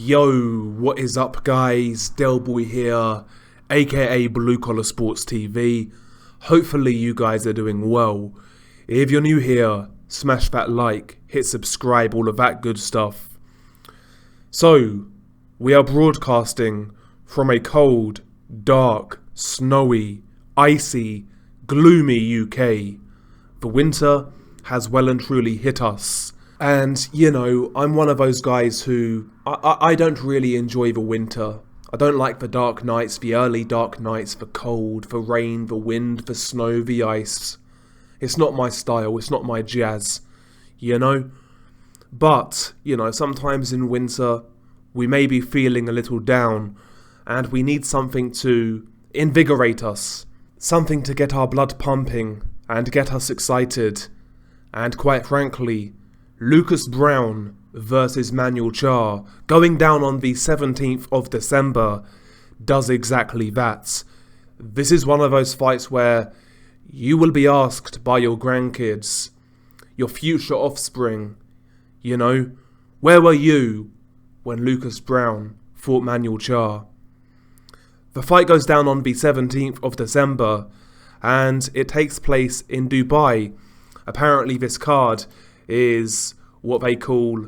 Yo, what is up guys, Delboy here, aka Blue Collar Sports TV. Hopefully you guys are doing well. If you're new here, smash that like, hit subscribe, all of that good stuff. So, we are broadcasting from a cold, dark, snowy, icy, gloomy UK. The winter has well and truly hit us. And, you know, I'm one of those guys who, I don't really enjoy the winter. I don't like the dark nights, the early dark nights, the cold, the rain, the wind, the snow, the ice. It's not my style, it's not my jazz, you know? But, you know, sometimes in winter, we may be feeling a little down, and we need something to invigorate us. Something to get our blood pumping, and get us excited. And quite frankly, Lucas Browne versus Manuel Charr, going down on the 17th of December, does exactly that. This is one of those fights where you will be asked by your grandkids, your future offspring, you know, where were you when Lucas Browne fought Manuel Charr? The fight goes down on the 17th of December, and it takes place in Dubai. Apparently this card is what they call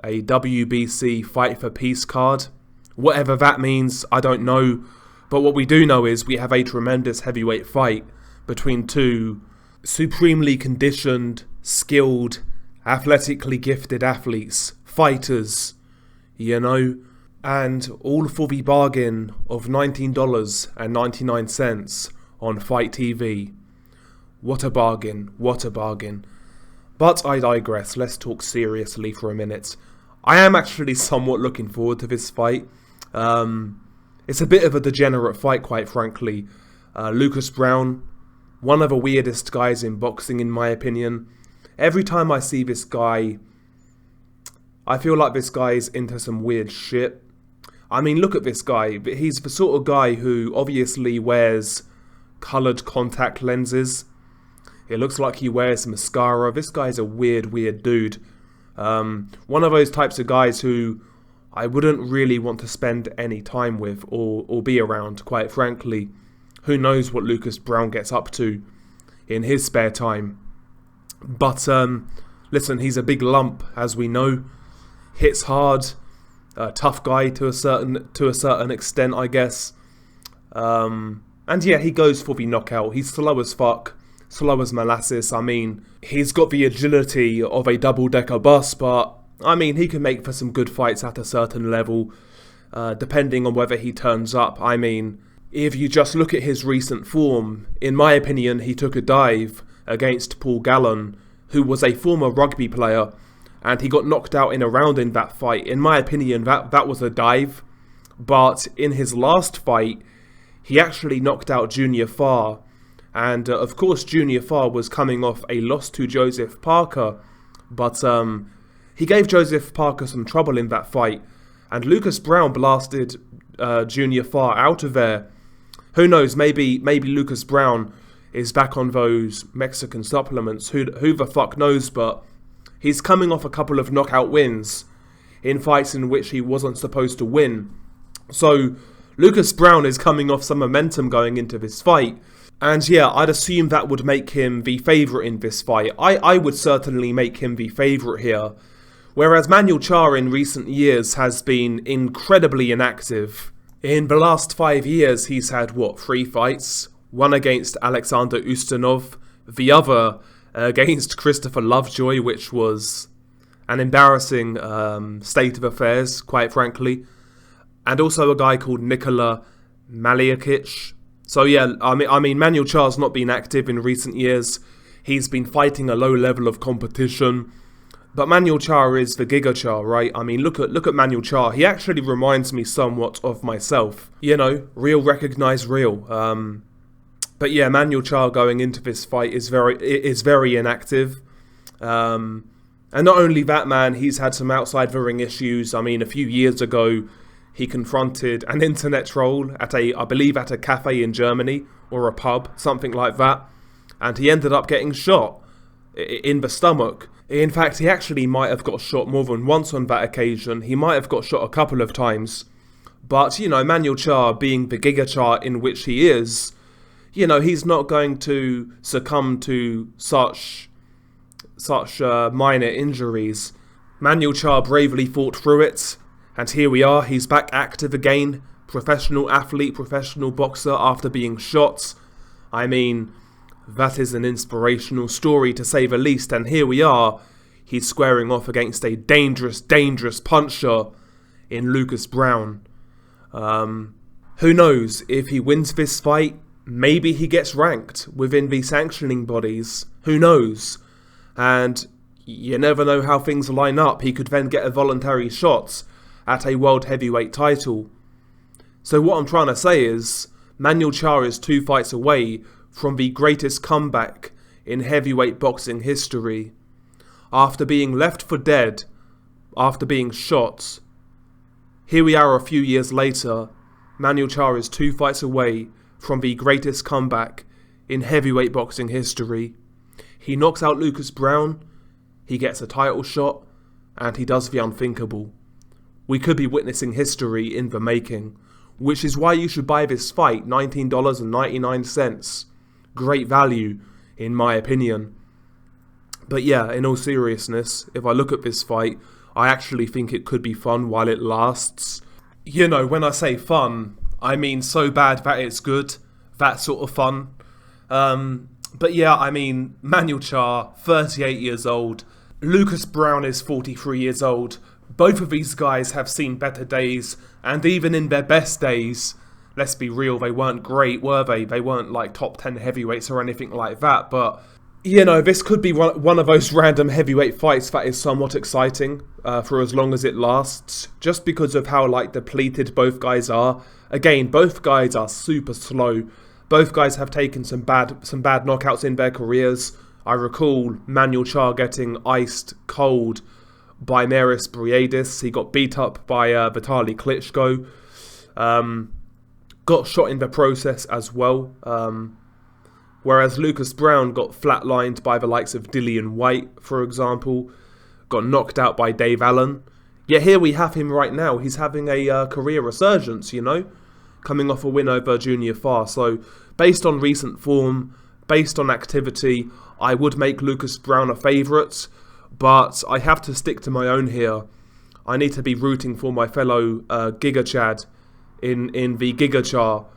a WBC Fight for Peace card. Whatever that means, I don't know. But what we do know is we have a tremendous heavyweight fight between two supremely conditioned, skilled, athletically gifted athletes, fighters, you know, and all for the bargain of $19.99 on Fight TV. What a bargain, what a bargain. But I digress, let's talk seriously for a minute. I am actually somewhat looking forward to this fight. It's a bit of a degenerate fight, quite frankly. Lucas Browne, one of the weirdest guys in boxing in my opinion. Every time I see this guy, I feel like this guy's into some weird shit. I mean, look at this guy. He's the sort of guy who obviously wears coloured contact lenses. It looks like he wears mascara. This guy's a weird dude. One of those types of guys who I wouldn't really want to spend any time with or be around, quite frankly. Who knows what Lucas Browne gets up to in his spare time. But, listen, he's a big lump, as we know. Hits hard. Tough guy to a certain extent, I guess. And yeah, he goes for the knockout. He's slow as fuck. Slow as molasses. I mean, he's got the agility of a double-decker bus, but I mean, he can make for some good fights at a certain level, depending on whether he turns up. I mean, if you just look at his recent form, in my opinion, he took a dive against Paul Gallen, who was a former rugby player, and he got knocked out in a round in that fight. In my opinion, that was a dive, but in his last fight, he actually knocked out Junior Farr. And of course, Junior Farr was coming off a loss to Joseph Parker, but he gave Joseph Parker some trouble in that fight, and Lucas Browne blasted Junior Farr out of there. Who knows? Maybe Lucas Browne is back on those Mexican supplements. Who the fuck knows? But he's coming off a couple of knockout wins in fights in which he wasn't supposed to win. So Lucas Browne is coming off some momentum going into this fight. And yeah, I'd assume that would make him the favourite in this fight. I would certainly make him the favourite here. Whereas Manuel Charr in recent years has been incredibly inactive. In the last 5 years, he's had, 3 fights? One against Alexander Ustinov, the other against Christopher Lovejoy, which was an embarrassing state of affairs, quite frankly. And also a guy called Nikola Maliakic. So yeah, I mean, Manuel Charr's not been active in recent years. He's been fighting a low level of competition. But Manuel Charr is the Giga Charr, right? I mean, look at Manuel Charr. He actually reminds me somewhat of myself. You know, real recognize real. But yeah, Manuel Charr going into this fight is very inactive. And not only that, man, he's had some outside the ring issues. I mean, a few years ago, he confronted an internet troll at I believe at a cafe in Germany, or a pub, something like that. And he ended up getting shot in the stomach. In fact, he actually might have got shot more than once on that occasion. He might have got shot a couple of times. But, Manuel Charr, being the Giga Charr in which he is, he's not going to succumb to such minor injuries. Manuel Charr bravely fought through it, and here we are, he's back active again, professional athlete, professional boxer after being shot. I mean, that is an inspirational story to say the least, and here we are, he's squaring off against a dangerous, dangerous puncher in Lucas Browne. Who knows, if he wins this fight, maybe he gets ranked within the sanctioning bodies, who knows? And you never know how things line up, he could then get a voluntary shot at a world heavyweight title. So what I'm trying to say is, Manuel Charr is 2 fights away from the greatest comeback in heavyweight boxing history. After being left for dead, after being shot, here we are a few years later, Manuel Charr is 2 fights away from the greatest comeback in heavyweight boxing history. He knocks out Lucas Browne, he gets a title shot, and he does the unthinkable. We could be witnessing history in the making, which is why you should buy this fight, $19.99. Great value, in my opinion. But yeah, in all seriousness, if I look at this fight, I actually think it could be fun while it lasts. When I say fun, I mean so bad that it's good, that sort of fun. But yeah, I mean, Manuel Charr, 38 years old. Lucas Browne is 43 years old. Both of these guys have seen better days, and even in their best days, let's be real, they weren't great, were they? They weren't like top 10 heavyweights or anything like that, but this could be one of those random heavyweight fights that is somewhat exciting for as long as it lasts, just because of how depleted both guys are. Again, both guys are super slow. Both guys have taken some bad knockouts in their careers. I recall Manuel Charr getting iced cold by Maris Briedis. He got beat up by Vitaly Klitschko. Got shot in the process as well. Whereas Lucas Browne got flatlined by the likes of Dillian Whyte, for example. Got knocked out by Dave Allen. Yet here we have him right now. He's having a career resurgence, coming off a win over Junior Farr. So based on recent form, based on activity, I would make Lucas Browne a favourite. But I have to stick to my own here. I need to be rooting for my fellow Giga Chad in the Giga Charr,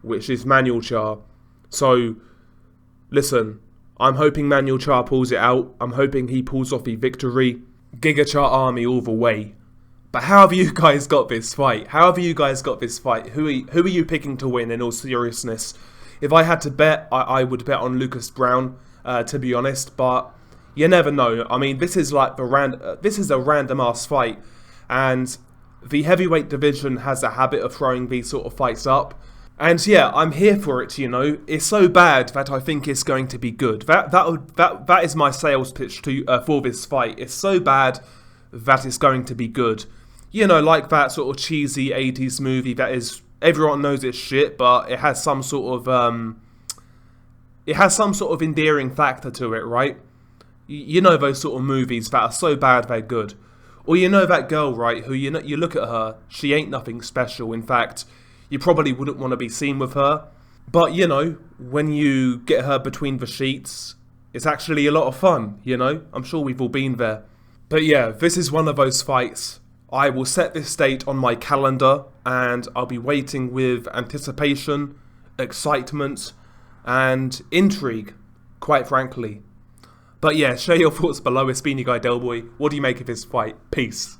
which is Manuel Charr. So, listen, I'm hoping Manuel Charr pulls it out. I'm hoping he pulls off the victory. Giga Charr army all the way. But how have you guys got this fight? Who are you picking to win in all seriousness? If I had to bet, I would bet on Lucas Browne, to be honest, but you never know. I mean, this is this is a random ass fight, and the heavyweight division has a habit of throwing these sort of fights up. And yeah, I'm here for it, It's so bad that I think it's going to be good. That is my sales pitch for this fight. It's so bad that it's going to be good. Like that sort of cheesy 80s movie that is, everyone knows it's shit, but it has some sort of endearing factor to it, right? Those sort of movies that are so bad they're good. Or that girl, right, who you look at her, she ain't nothing special. In fact, you probably wouldn't want to be seen with her. But, when you get her between the sheets, it's actually a lot of fun, I'm sure we've all been there. But yeah, this is one of those fights. I will set this date on my calendar, and I'll be waiting with anticipation, excitement, and intrigue, quite frankly. But yeah, share your thoughts below. It's been your guy Delboy. What do you make of this fight? Peace.